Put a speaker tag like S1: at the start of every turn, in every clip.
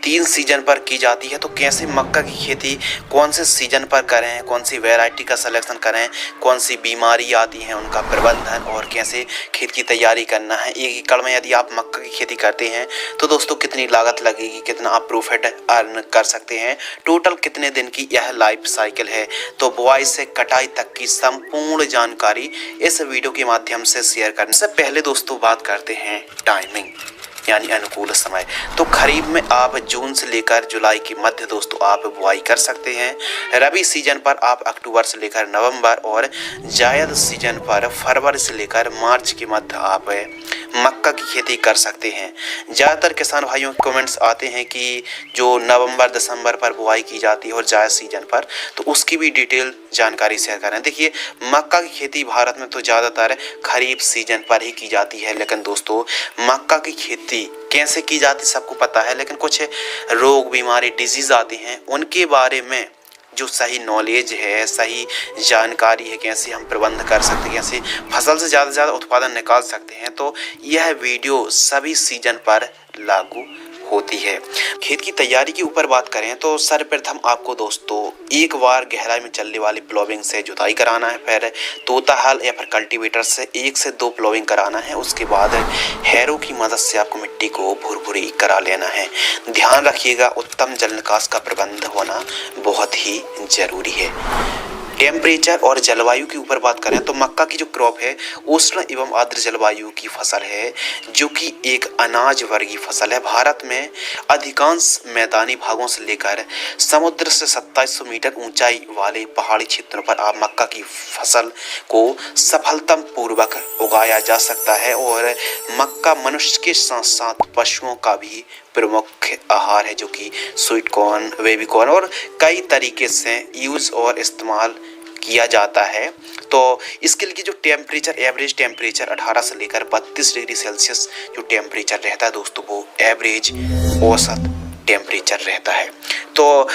S1: 3 season पर की जाती है। तो कैसे मक्का की खेती कौन से सीजन पर करें, कौन सी वैरायटी का सिलेक्शन करें, कौन सी बीमारी आती है उनका प्रबंधन और कैसे खेत की तैयारी करना है। 1 एकड़ में यदि आप मक्का की खेती करते हैं तो दोस्तों कितनी लागत लगेगी, कितना आप प्रॉफिट अर्न कर सकते हैं, टोटल कितने दिन की यह लाइफ साइकिल है। तो बुआई से कटाई तक की संपूर्ण जानकारी इस वीडियो के माध्यम से शेयर करने से पहले दोस्तों बात करते हैं टाइमिंग यानी अनुकूल समय। तो खरीफ में आप जून से लेकर जुलाई के मध्य दोस्तों आप बुआई कर सकते हैं। रबी सीजन पर आप अक्टूबर से लेकर नवंबर और जायद सीजन पर फरवरी से लेकर मार्च के मध्य आप मक्का की खेती कर सकते हैं। ज़्यादातर किसान भाइयों के कमेंट्स आते हैं कि जो नवंबर दिसंबर पर बुआई की जाती है और जायद सीजन पर, तो उसकी भी डिटेल जानकारी शेयर करें। देखिए, मक्का की खेती भारत में तो ज़्यादातर खरीफ सीजन पर ही की जाती है, लेकिन दोस्तों मक्का की खेती कैसे की जाती सबको पता है, लेकिन कुछ रोग बीमारी डिजीज आते हैं उनके बारे में जो सही नॉलेज है, सही जानकारी है, कैसे हम प्रबंध कर सकते हैं, कैसे फसल से ज़्यादा से ज़्यादा उत्पादन निकाल सकते हैं, तो यह वीडियो सभी सीजन पर लागू होती है। खेत की तैयारी के ऊपर बात करें तो सर्वप्रथम आपको दोस्तों एक बार गहराई में चलने वाली प्लॉविंग से जुताई कराना है, फिर तोता हल या फिर कल्टीवेटर से 1 से 2 प्लॉविंग कराना है। उसके बाद हैरो की मदद से आपको मिट्टी को भुरभुरी करा लेना है। ध्यान रखिएगा, उत्तम जल निकास का प्रबंध होना बहुत ही जरूरी है। टेम्परेचर और जलवायु के ऊपर बात करें तो मक्का की जो क्रॉप है उष्ण एवं आर्द्र जलवायु की फसल है, जो कि एक अनाज वर्गीय फसल है। भारत में अधिकांश मैदानी भागों से लेकर समुद्र से 2700 मीटर ऊंचाई वाले पहाड़ी क्षेत्रों पर आप मक्का की फसल को सफलता पूर्वक उगाया जा सकता है। और मक्का मनुष्य के साथ साथ पशुओं का भी प्रमुख आहार है, जो कि स्वीट कॉर्न, बेबी कॉर्न और कई तरीके से यूज और इस्तेमाल किया जाता है। तो इसके लिए जो टेम्परेचर, एवरेज टेम्परेचर 18 से लेकर 32 डिग्री सेल्सियस जो टेम्परेचर रहता है दोस्तों, वो एवरेज औसत टेम्परेचर रहता है। तो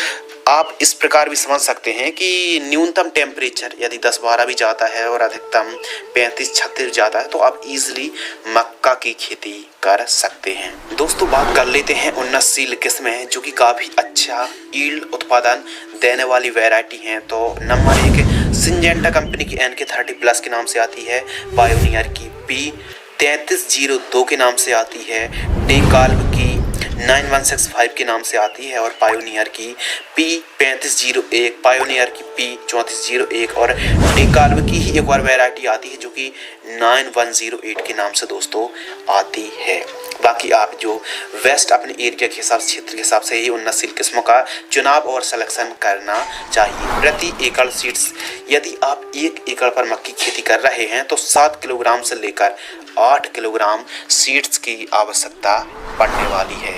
S1: आप इस प्रकार भी समझ सकते हैं कि न्यूनतम टेम्परेचर यदि 10-12 भी जाता है और अधिकतम 35-36 जाता है तो आप इजीली मक्का की खेती कर सकते हैं। दोस्तों बात कर लेते हैं उन्नतशील किस्में जो कि काफ़ी अच्छा यील्ड उत्पादन देने वाली वैरायटी हैं। तो नंबर 1 सिंजेंटा कंपनी की NK30+ के नाम से आती है, पायोनियर की P3302 के नाम से आती है, डेकाल्ब की 9165 के नाम से आती है और पायोनियर की P3501, पायोनियर की P3401 और डेकाल्ब की ही एक और वैरायटी आती है जो कि 9108 के नाम से दोस्तों आती है। बाकी आप जो वेस्ट अपने एरिया के हिसाब से, क्षेत्र के हिसाब से ही उन्नतशील किस्मों का चुनाव और सिलेक्शन करना चाहिए। प्रति एकड़ सीड्स यदि आप 1 एकड़ पर मक्की खेती कर रहे हैं तो 7 किलोग्राम से लेकर 8 किलोग्राम सीड्स की आवश्यकता पड़ने वाली है।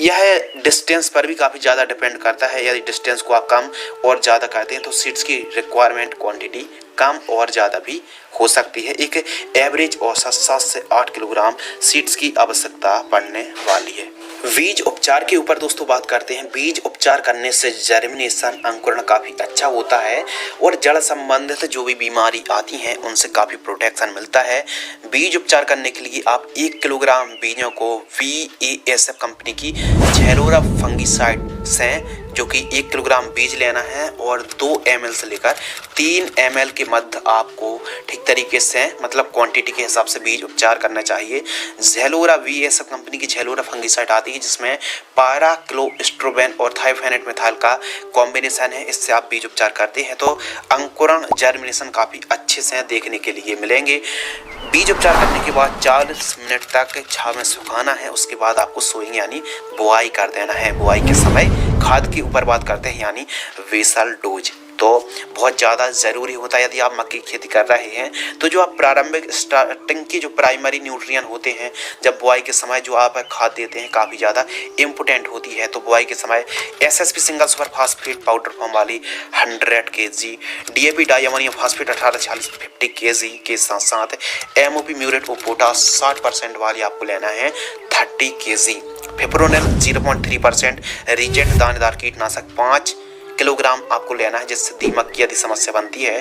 S1: यह डिस्टेंस पर भी काफ़ी ज़्यादा डिपेंड करता है। यदि डिस्टेंस को आप कम और ज़्यादा करते हैं तो सीड्स की रिक्वायरमेंट क्वांटिटी कम और ज़्यादा भी हो सकती है। एक एवरेज औसत 7 से 8 किलोग्राम सीड्स की आवश्यकता पड़ने वाली है। बीज उपचार के ऊपर दोस्तों बात करते हैं। बीज उपचार करने से जर्मिनेशन, अंकुरण काफ़ी अच्छा होता है और जड़ संबंधित जो भी बीमारी आती हैं उनसे काफ़ी प्रोटेक्शन मिलता है। बीज उपचार करने के लिए आप 1 किलोग्राम बीजों को VASF कंपनी की झेलोरा फंगिसाइड से जो कि 1 किलोग्राम बीज लेना है और 2 ml से लेकर 3 ml के मध्य आपको ठीक तरीके से मतलब क्वांटिटी के हिसाब से बीज उपचार करना चाहिए। झेलोरा VASF कंपनी की झेलोरा फंगिसाइड आती है जिसमें पाराक्लोस्ट्रोबेन और थाइफेनेट मिथाइल का कॉम्बिनेशन है। इससे आप बीज उपचार करते हैं तो अंकुरण, जर्मिनेशन काफ़ी अच्छे से देखने के लिए मिलेंगे। बीज उपचार करने के बाद 40 मिनट तक छांव में सुखाना है। उसके बाद आपको सोइंग यानी बुआई कर देना है। बुआई के समय खाद के ऊपर बात करते हैं यानी बेसल डोज तो बहुत ज़्यादा ज़रूरी होता है। यदि आप मक्की की खेती कर रहे हैं तो जो आप प्रारंभिक स्टार्टिंग की जो प्राइमरी न्यूट्रिएंट होते हैं, जब बुआई के समय जो आप खाद देते हैं काफ़ी ज़्यादा इम्पोर्टेंट होती है। तो बुआई के समय SSP single super phosphate powder form वाली 100 kg, DAP di ammonium phosphate 1840 50 kg के साथ साथ MOP म्यूरेट ऑफ पोटास 60% वाली आपको लेना है 30 kg, फिप्रोनिल 0.3%, रीजेंट दानेदार कीटनाशक 5 किलोग्राम आपको लेना है। जिससे दीमक की यदि समस्या बनती है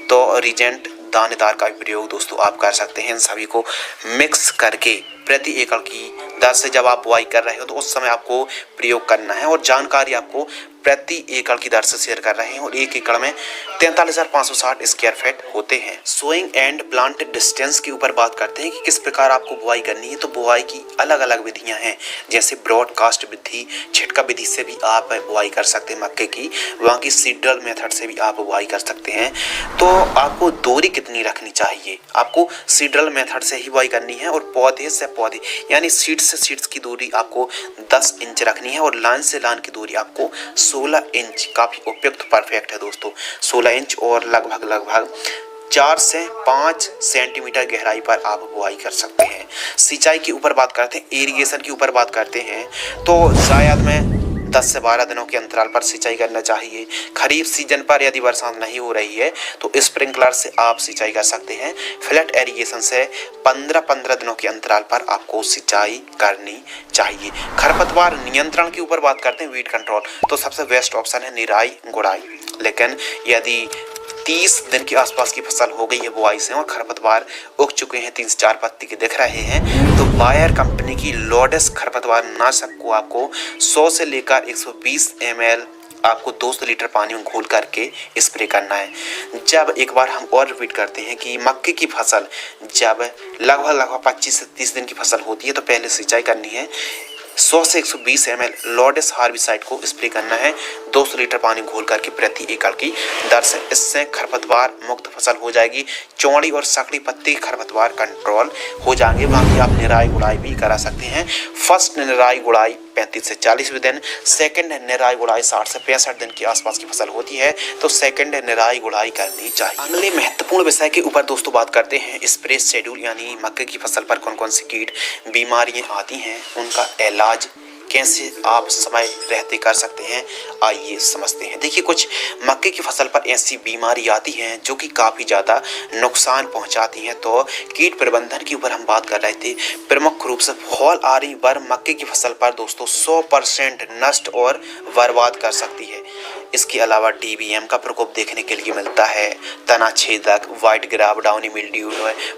S1: तो रीजेंट दानेदार का प्रयोग दोस्तों आप कर सकते हैं। इन सभी को मिक्स करके प्रति एकड़ की दर से जब आप बुआई कर रहे हो तो उस समय आपको प्रयोग करना है। और जानकारी आपको प्रति एकड़ की दर से शेयर कर रहे हैं और 1 एकड़ में 43,560 स्क्वायर फीट होते हैं। सोइंग एंड प्लांट डिस्टेंस के ऊपर बात करते हैं कि किस प्रकार आपको बुआई करनी है। तो बुआई की अलग अलग विधियां हैं, जैसे ब्रॉडकास्ट विधि, छिटका विधि से भी आप बुआई कर सकते हैं मक्के की, वहाँ की सीडल मेथड से भी आप बुआई कर सकते हैं। तो आपको दूरी कितनी रखनी चाहिए, आपको सीडल मेथड से ही बुआई करनी है और पौधे से पौधे यानी सीड्स से सीड्स की दूरी आपको 10 इंच रखनी है और लाइन से लाइन की दूरी आपको 16 इंच, काफ़ी उपयुक्त परफेक्ट है दोस्तों, 16 इंच और लगभग 4 से 5 सेंटीमीटर गहराई पर आप बुआई कर सकते हैं। सिंचाई के ऊपर बात करते हैं, इरिगेशन के ऊपर बात करते हैं तो जायद में 10 से 12 दिनों के अंतराल पर सिंचाई करना चाहिए। खरीफ सीजन पर यदि बरसात नहीं हो रही है तो स्प्रिंकलर से आप सिंचाई कर सकते हैं। फ्लैट इरिगेशन से 15-15 दिनों के अंतराल पर आपको सिंचाई करनी चाहिए। खरपतवार नियंत्रण के ऊपर बात करते हैं, वीड कंट्रोल, तो सबसे बेस्ट ऑप्शन है निराई गुड़ाई। लेकिन यदि 30 दिन के आसपास की फसल हो गई है बुआई से और खरपतवार उग चुके हैं, 3 से 4 पत्ती के दिख रहे हैं, तो बायर कंपनी की लोडेस खरपतवार नाशक को आपको 100 से लेकर 120 ml आपको 200 लीटर पानी में घोल करके स्प्रे करना है। जब एक बार हम और रिपीट करते हैं कि मक्के की फसल जब लगभग 25 से 30 दिन की फसल होती है तो पहले सिंचाई करनी है, 100 से 120 ml लोडेस हार्बिसाइड को स्प्रे करना है 200 लीटर पानी घोल करके प्रति एकड़ की दर से। इससे खरपतवार मुक्त फसल हो जाएगी, चौड़ी और सकड़ी पत्ती खरपतवार कंट्रोल हो जाएंगे। बाकी आप निराई गुड़ाई भी करा सकते हैं। फर्स्ट निराई गुड़ाई 35 से 40 दिन, सेकंड निराई गुड़ाई 60 से 65 दिन के आसपास की फसल होती है तो सेकंड निराई गुड़ाई करनी चाहिए। अगले महत्वपूर्ण विषय के ऊपर दोस्तों बात करते हैं स्प्रे शेड्यूल, यानी मक्के की फसल पर कौन कौन सी कीट बीमारियां आती हैं, उनका इलाज कैसे आप समय रहते कर सकते हैं, आइए समझते हैं। देखिए, कुछ मक्के की फसल पर ऐसी बीमारी आती हैं जो कि काफ़ी ज़्यादा नुकसान पहुंचाती हैं। तो कीट प्रबंधन के ऊपर हम बात कर रहे थे। प्रमुख रूप से फॉल आर्मी वर्म मक्के की फसल पर दोस्तों 100% नष्ट और बर्बाद कर सकती है। इसके अलावा DBM का प्रकोप देखने के लिए मिलता है, तना छेदक, व्हाइट ग्राब, डाउनी मिल्ड्यू,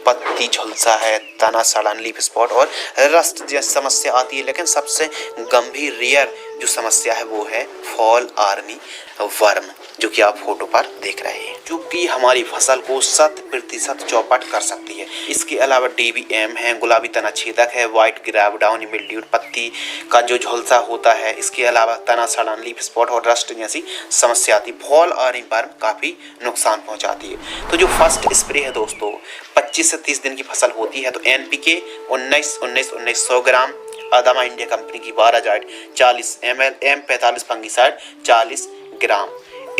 S1: पत्ती झुलसा है, तना सड़न, लीफ स्पॉट और रस्ट जैसी समस्या आती है। लेकिन सबसे गंभीर रेयर जो समस्या है वो है फॉल आर्मी वर्म, जो कि आप फोटो पर देख रहे हैं, जो कि हमारी फसल को 100% चौपट कर सकती है। इसके अलावा DBM है, गुलाबी तना छेदक है, व्हाइट ग्राब, डाउनी मिल्ड्यू, पत्ती का जो झुलसा होता है, इसके अलावा तना सड़न, लीफ स्पॉट और रस्ट जैसी समस्या आती है। फॉल आर्मी वर्म काफ़ी नुकसान पहुंचाती है। तो जो फर्स्ट स्प्रे है दोस्तों 25 से 30 दिन की फसल होती है तो NPK 19-19-19 100 ग्राम, अदामा इंडिया कंपनी की 12 जाइड 40 ml, M45 फंगिसाइड 40 ग्राम,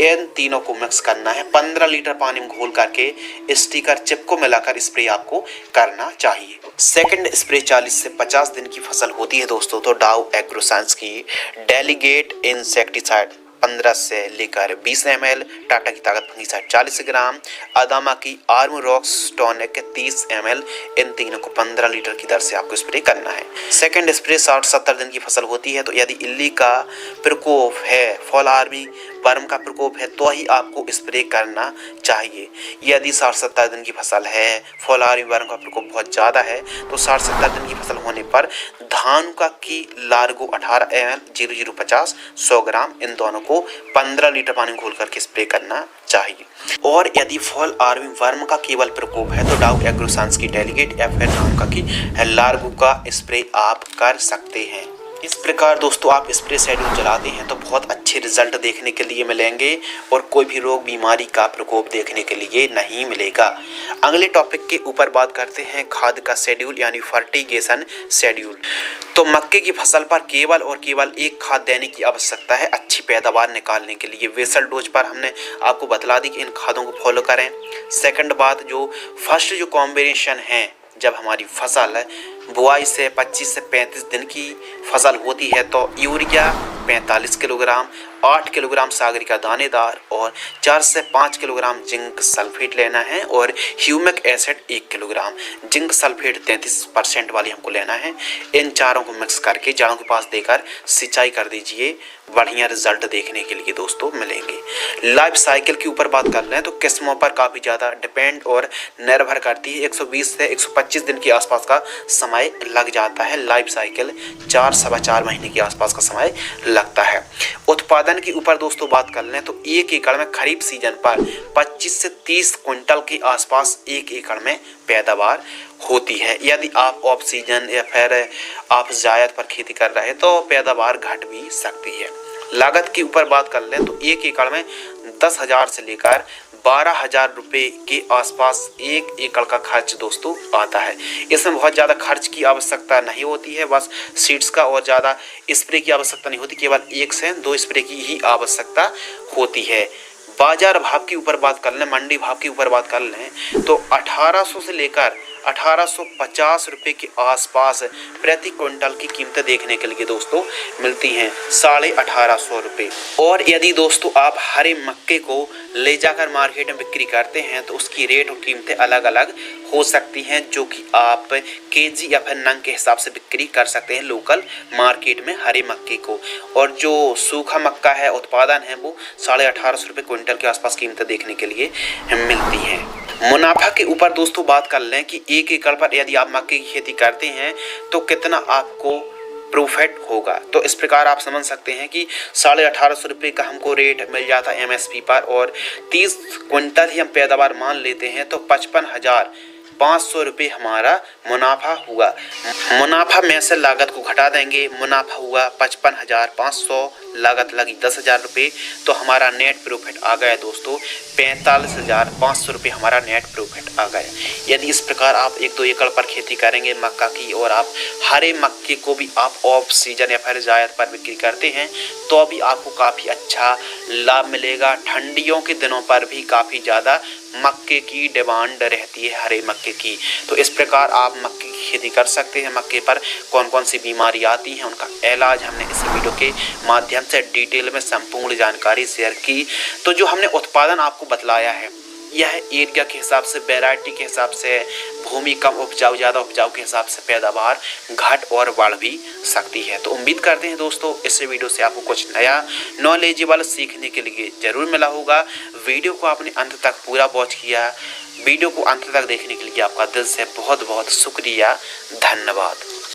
S1: इन तीनों को मिक्स करना है। 15 लीटर पानी में घोल करके स्टिकर चिप को मिलाकर स्प्रे आपको करना चाहिए। सेकंड स्प्रे 40 से 50 दिन की फसल होती है दोस्तों तो डाउ एग्रोसाइंस की डेलीगेट इंसेक्टिसाइड 15 से लेकर 20 ml, टाटा की ताकत फंगिसाइड 40 ग्राम, अदामा की आर्मरॉक्स टॉनिक 30 ml, इन तीनों को 15 लीटर की दर से आपको स्प्रे करना है। सेकंड स्प्रे 60-70 दिन की फसल होती है तो यदि इल्ली का प्रकोप है, फॉल आर्मी वर्म का प्रकोप है तो ही आपको स्प्रे करना चाहिए। यदि 60-70 दिन की फसल है, फॉल आर्मी वर्म का प्रकोप बहुत ज़्यादा है तो 60-70 दिन की फसल होने पर धानुका की लार्गो 18 ml 0050 100 ग्राम, इन दोनों को 15 लीटर पानी घोल करके स्प्रे करना चाहिए। और यदि फॉल आर्मी वर्म का केवल प्रकोप है तो डाउ एग्रोसाइंस की डेलीगेट FL नाम की लार्गो का स्प्रे आप कर सकते हैं। इस प्रकार दोस्तों आप स्प्रे शेड्यूल चलाते हैं तो बहुत अच्छे रिजल्ट देखने के लिए मिलेंगे और कोई भी रोग बीमारी का प्रकोप देखने के लिए नहीं मिलेगा। अगले टॉपिक के ऊपर बात करते हैं खाद का शेड्यूल यानी फर्टिगेशन शेड्यूल। तो मक्के की फसल पर केवल और केवल एक खाद देने की आवश्यकता है अच्छी पैदावार निकालने के लिए। वेसल डोज पर हमने आपको बतला दी कि इन खादों को फॉलो करें। सेकंड बात, जो फर्स्ट जो कॉम्बिनेशन है, जब हमारी फसल बुआई से 25 से 35 दिन की फसल होती है तो यूरिया 45 किलोग्राम, 8 किलोग्राम सागरिका दानेदार और 4 से 5 किलोग्राम जिंक सल्फेट लेना है और humic acid 1 kilogram, zinc sulphate 33% वाली हमको लेना है। इन चारों को मिक्स करके जड़ों के पास देकर सिंचाई कर दीजिए। बढ़िया रिजल्ट देखने के लिए दोस्तों मिलेंगे। लाइफ साइकिल के ऊपर बात कर लें तो किस्मों पर काफ़ी ज़्यादा डिपेंड और निर्भर करती है। 120 से 125 दिन के आसपास का समय लग जाता है। लाइफ साइकिल 4 सवा 4 महीने के आसपास का समय लगता है। उत्पादन के ऊपर दोस्तों बात कर लें तो 1 एकड़ में खरीफ सीजन पर 25 से 30 क्विंटल के आसपास 1 एकड़ में पैदावार होती है। यदि आप ऑफ सीजन या फिर आप जायद पर खेती कर रहे हैं तो पैदावार घट भी सकती है। लागत के ऊपर बात कर लें तो 1 एकड़ में 10,000 से लेकर 12,000 रुपये के आसपास 1 एकड़ का खर्च दोस्तों आता है। इसमें बहुत ज़्यादा खर्च की आवश्यकता नहीं होती है, बस सीड्स का और ज़्यादा स्प्रे की आवश्यकता नहीं होती, केवल 1 से 2 स्प्रे की ही आवश्यकता होती है। बाजार भाव के ऊपर बात कर लें, मंडी भाव के ऊपर बात कर लें तो 1800 से लेकर 1850 रुपये के आसपास प्रति क्विंटल की कीमतें देखने के लिए दोस्तों मिलती हैं, 1850 रुपये। और यदि दोस्तों आप हरे मक्के को ले जाकर मार्केट में बिक्री करते हैं तो उसकी रेट और कीमतें अलग अलग हो सकती हैं, जो कि आप केजी या फिर नंग के हिसाब से बिक्री कर सकते हैं लोकल मार्केट में हरे मक्के को। और जो सूखा मक्का है उत्पादन है वो 1850 रुपये क्विंटल के आसपास कीमतें देखने के लिए मिलती हैं। मुनाफा के ऊपर दोस्तों बात कर लें कि 1 एकड़ पर यदि आप मक्के की खेती करते हैं तो कितना आपको प्रॉफिट होगा। तो इस प्रकार आप समझ सकते हैं कि 1850 रुपये का हमको रेट मिल जाता है MSP पर, और 30 क्विंटल ही हम पैदावार मान लेते हैं तो 55,500 रुपये हमारा मुनाफा हुआ। मुनाफा में से लागत को घटा देंगे, मुनाफा हुआ 55,500, लागत लगी 10,000 रुपये, तो हमारा नेट प्रॉफिट आ गया दोस्तों 45,500 रुपये हमारा नेट प्रॉफिट आ गया। यदि इस प्रकार आप 1-2 एकड़ पर खेती करेंगे मक्का की और आप हरे मक्के को भी आप ऑफ सीजन या फिर जायद पर बिक्री करते हैं तो भी आपको काफ़ी अच्छा लाभ मिलेगा। ठंडियों के दिनों पर भी काफ़ी ज़्यादा मक्के की डिमांड रहती है, हरे मक्के की। तो इस प्रकार आप मक्के की खेती कर सकते हैं। मक्के पर कौन कौन सी बीमारी आती हैं उनका इलाज हमने इस वीडियो के माध्यम से डिटेल में संपूर्ण जानकारी शेयर की। तो जो हमने उत्पादन आपको बतलाया है यह एरिया के हिसाब से, वैरायटी के हिसाब से, भूमि कम उपजाऊ ज़्यादा उपजाऊ के हिसाब से पैदावार घट और बढ़ भी सकती है। तो उम्मीद करते हैं दोस्तों इस वीडियो से आपको कुछ नया नॉलेजेबल सीखने के लिए ज़रूर मिला होगा। वीडियो को आपने अंत तक पूरा वॉच किया, वीडियो को अंत तक देखने के लिए आपका दिल से बहुत बहुत शुक्रिया, धन्यवाद।